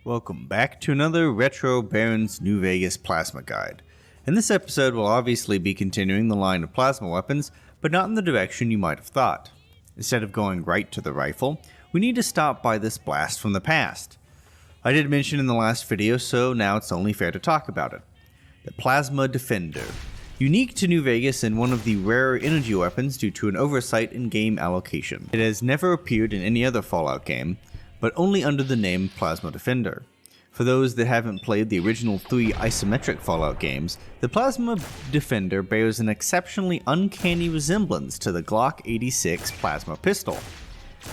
Welcome back to another Retro Baron's New Vegas Plasma Guide. In this episode we'll obviously be continuing the line of plasma weapons, but not in the direction you might have thought. Instead of going right to the rifle, we need to stop by this blast from the past. I did mention in the last video, so now it's only fair to talk about it. The Plasma Defender. Unique to New Vegas and one of the rarer energy weapons due to an oversight in game allocation. It has never appeared in any other Fallout game, but only under the name Plasma Defender. For those that haven't played the original 3 isometric Fallout games, the Plasma Defender bears an exceptionally uncanny resemblance to the Glock 86 plasma pistol.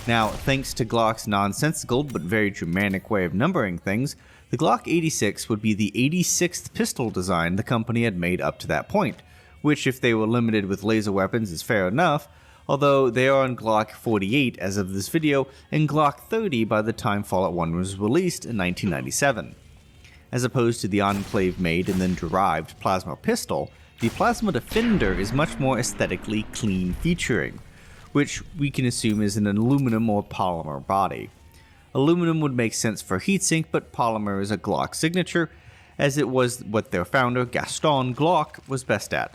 Now, thanks to Glock's nonsensical but very Germanic way of numbering things, the Glock 86 would be the 86th pistol design the company had made up to that point, which if they were limited with laser weapons is fair enough, although they are on Glock 48 as of this video, and Glock 30 by the time Fallout 1 was released in 1997. As opposed to the Enclave-made and then derived plasma pistol, the Plasma Defender is much more aesthetically clean featuring, which we can assume is an aluminum or polymer body. Aluminum would make sense for heatsink, but polymer is a Glock signature, as it was what their founder, Gaston Glock, was best at.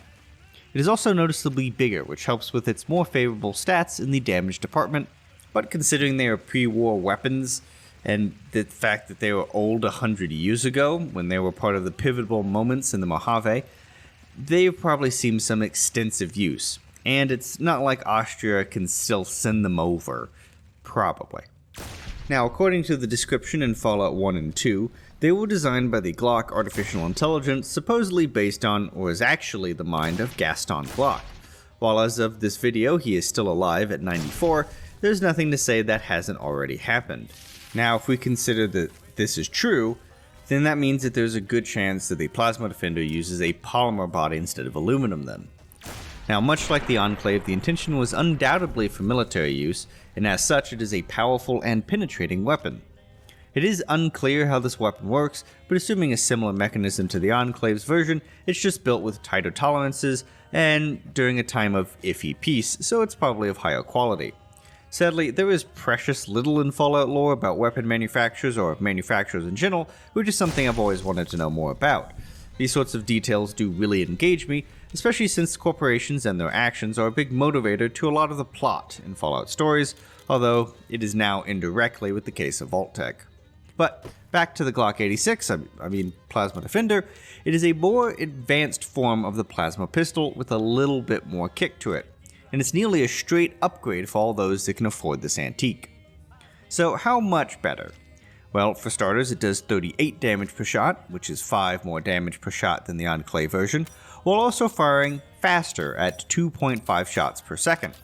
It is also noticeably bigger, which helps with its more favorable stats in the damage department, but considering they are pre-war weapons, and the fact that they were old 100 years ago, when they were part of the pivotal moments in the Mojave, they've probably seen some extensive use, and it's not like Austria can still send them over. Probably. Now, according to the description in Fallout 1 and 2, they were designed by the Glock artificial intelligence supposedly based on, or is actually the mind of Gaston Glock. While as of this video he is still alive at 94, there's nothing to say that hasn't already happened. Now, if we consider that this is true, then that means that there's a good chance that the Plasma Defender uses a polymer body instead of aluminum then. Now, much like the Enclave, the intention was undoubtedly for military use, and as such it is a powerful and penetrating weapon. It is unclear how this weapon works, but assuming a similar mechanism to the Enclave's version, it's just built with tighter tolerances and during a time of iffy peace, so it's probably of higher quality. Sadly, there is precious little in Fallout lore about weapon manufacturers or manufacturers in general, which is something I've always wanted to know more about. These sorts of details do really engage me, especially since corporations and their actions are a big motivator to a lot of the plot in Fallout stories, although it is now indirectly with the case of Vault-Tec. But back to the Glock 86, Plasma Defender, it is a more advanced form of the plasma pistol with a little bit more kick to it, and it's nearly a straight upgrade for all those that can afford this antique. So how much better? Well, for starters, it does 38 damage per shot, which is 5 more damage per shot than the Enclave version, while also firing faster at 2.5 shots per second.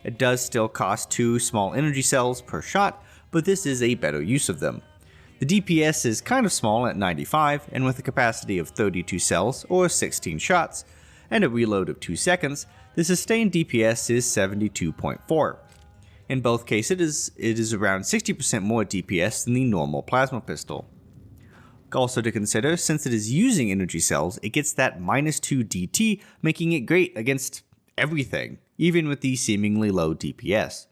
It does still cost 2 small energy cells per shot, but this is a better use of them. The DPS is kind of small at 95, and with a capacity of 32 cells, or 16 shots, and a reload of 2 seconds, the sustained DPS is 72.4. In both cases, it is around 60% more DPS than the normal plasma pistol. Also to consider, since it is using energy cells, it gets that -2 DT, making it great against everything, even with the seemingly low DPS.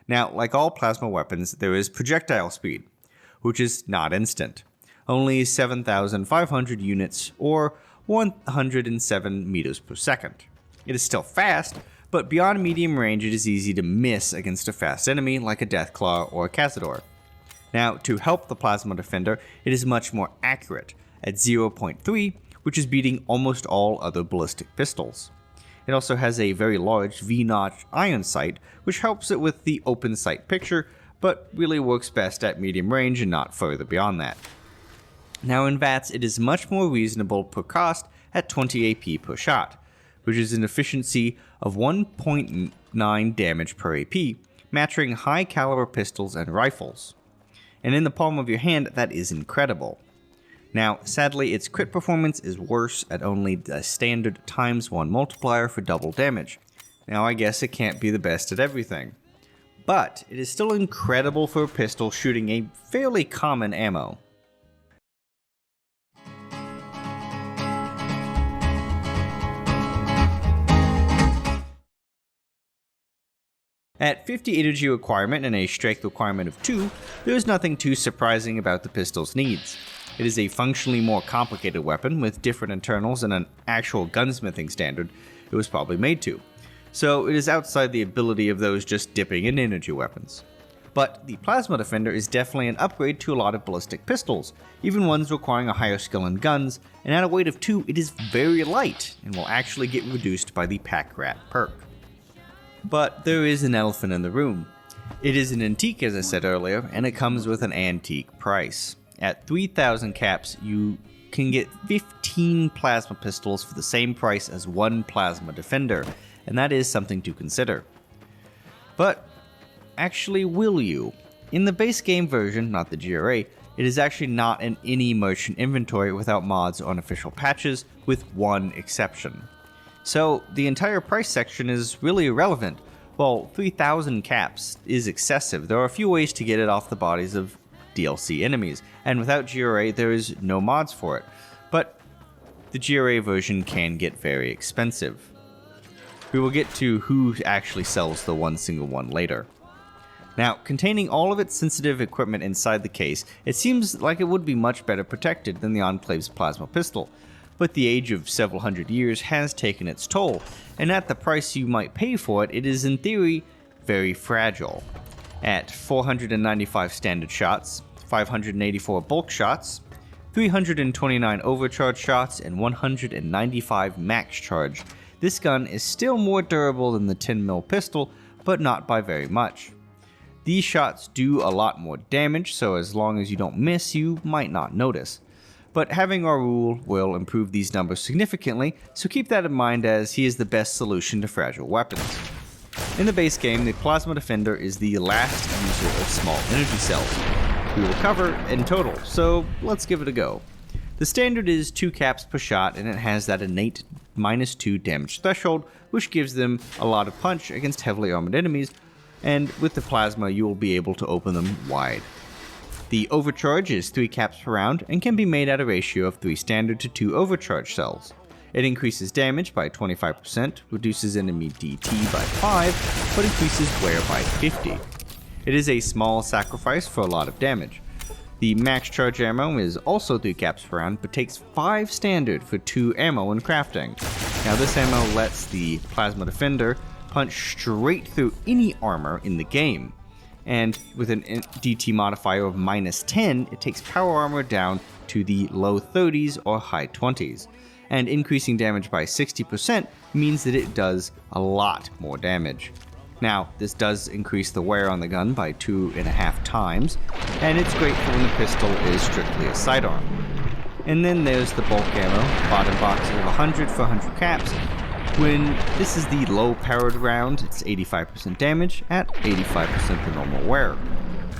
Now, like all plasma weapons, there is projectile speed, which is not instant. Only 7,500 units, or 107 meters per second. It is still fast, but beyond medium range it is easy to miss against a fast enemy like a Deathclaw or a Cazador. Now, to help the Plasma Defender, it is much more accurate, at 0.3, which is beating almost all other ballistic pistols. It also has a very large V-notch iron sight, which helps it with the open sight picture, but really works best at medium range and not further beyond that. Now in VATS, it is much more reasonable per cost at 20 AP per shot, which is an efficiency of 1.9 damage per AP, matching high caliber pistols and rifles. And in the palm of your hand, that is incredible. Now, sadly, its crit performance is worse at only the standard ×1 multiplier for double damage. Now, I guess it can't be the best at everything. But it is still incredible for a pistol shooting a fairly common ammo. At 50 energy requirement and a strength requirement of 2, there is nothing too surprising about the pistol's needs. It is a functionally more complicated weapon with different internals and an actual gunsmithing standard it was probably made to, so it is outside the ability of those just dipping in energy weapons. But the Plasma Defender is definitely an upgrade to a lot of ballistic pistols, even ones requiring a higher skill in guns, and at a weight of 2 it is very light and will actually get reduced by the Pack Rat perk. But there is an elephant in the room. It is an antique, as I said earlier, and it comes with an antique price. At 3,000 caps, you can get 15 plasma pistols for the same price as one Plasma Defender, and that is something to consider. But actually, will you? In the base game version, not the GRA, it is actually not in any merchant inventory without mods or unofficial patches, with one exception. So the entire price section is really irrelevant. While 3,000 caps is excessive, there are a few ways to get it off the bodies of DLC enemies, and without GRA there is no mods for it. But the GRA version can get very expensive. We will get to who actually sells the one single one later. Now, containing all of its sensitive equipment inside the case, it seems like it would be much better protected than the Enclave's plasma pistol. But the age of several hundred years has taken its toll, and at the price you might pay for it, it is in theory very fragile. At 495 standard shots, 584 bulk shots, 329 overcharge shots, and 195 max charge, this gun is still more durable than the 10mm pistol, but not by very much. These shots do a lot more damage, so as long as you don't miss, you might not notice. But having our rule will improve these numbers significantly, so keep that in mind as he is the best solution to fragile weapons. In the base game, the Plasma Defender is the last user of small energy cells. We will cover in total, so let's give it a go. The standard is 2 caps per shot, and it has that innate -2 damage threshold, which gives them a lot of punch against heavily armored enemies, and with the plasma you will be able to open them wide. The overcharge is 3 caps per round and can be made at a ratio of 3 standard to 2 overcharge cells. It increases damage by 25%, reduces enemy DT by 5, but increases wear by 50. It is a small sacrifice for a lot of damage. The max charge ammo is also 3 caps per round, but takes 5 standard for 2 ammo when crafting. Now this ammo lets the Plasma Defender punch straight through any armor in the game. And with an DT modifier of -10, it takes power armor down to the low 30s or high 20s. And increasing damage by 60% means that it does a lot more damage. Now, this does increase the wear on the gun by 2.5 times, and it's great for when the pistol is strictly a sidearm. And then there's the bulk ammo, bottom box of 100 for 100 caps. When this is the low powered round, it's 85% damage at 85% the normal wear.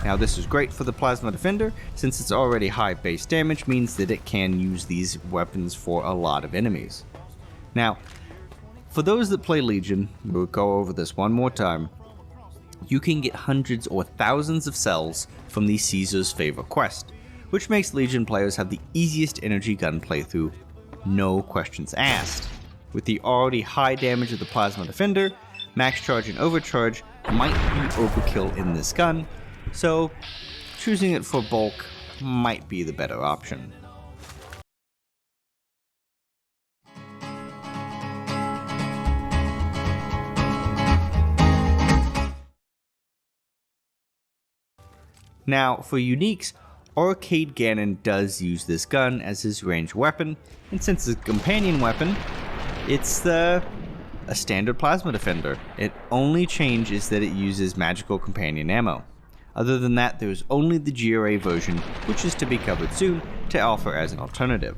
Now this is great for the Plasma Defender, since its already high base damage means that it can use these weapons for a lot of enemies. Now, for those that play Legion, we'll go over this one more time, you can get hundreds or thousands of cells from the Caesar's Favor quest, which makes Legion players have the easiest energy gun playthrough, no questions asked. With the already high damage of the Plasma Defender, max charge and overcharge might be overkill in this gun, so choosing it for bulk might be the better option. Now for uniques, Arcade Ganon does use this gun as his ranged weapon, and since it's a companion weapon, it's a standard Plasma Defender. It only changes that it uses magical companion ammo. Other than that, there is only the GRA version, which is to be covered soon, to offer as an alternative.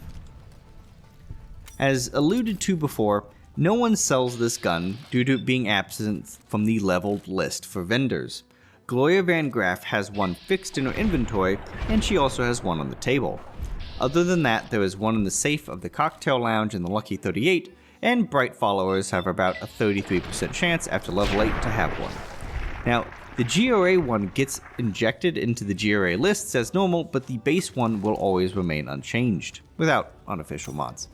As alluded to before, no one sells this gun due to it being absent from the leveled list for vendors. Gloria Van Graff has one fixed in her inventory, and she also has one on the table. Other than that, there is one in the safe of the Cocktail Lounge in the Lucky 38, and Bright followers have about a 33% chance after level 8 to have one. Now, the GRA one gets injected into the GRA lists as normal, but the base one will always remain unchanged, without unofficial mods.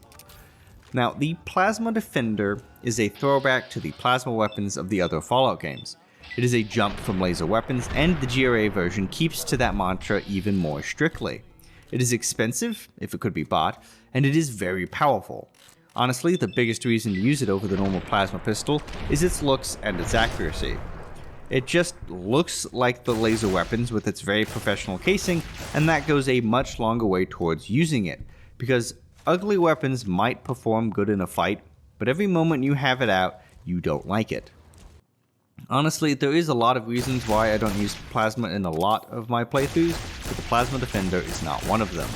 Now, the Plasma Defender is a throwback to the plasma weapons of the other Fallout games. It is a jump from laser weapons, and the GRA version keeps to that mantra even more strictly. It is expensive, if it could be bought, and it is very powerful. Honestly, the biggest reason to use it over the normal plasma pistol is its looks and its accuracy. It just looks like the laser weapons with its very professional casing, and that goes a much longer way towards using it, because ugly weapons might perform good in a fight, but every moment you have it out, you don't like it. Honestly, there is a lot of reasons why I don't use plasma in a lot of my playthroughs, but the Plasma Defender is not one of them.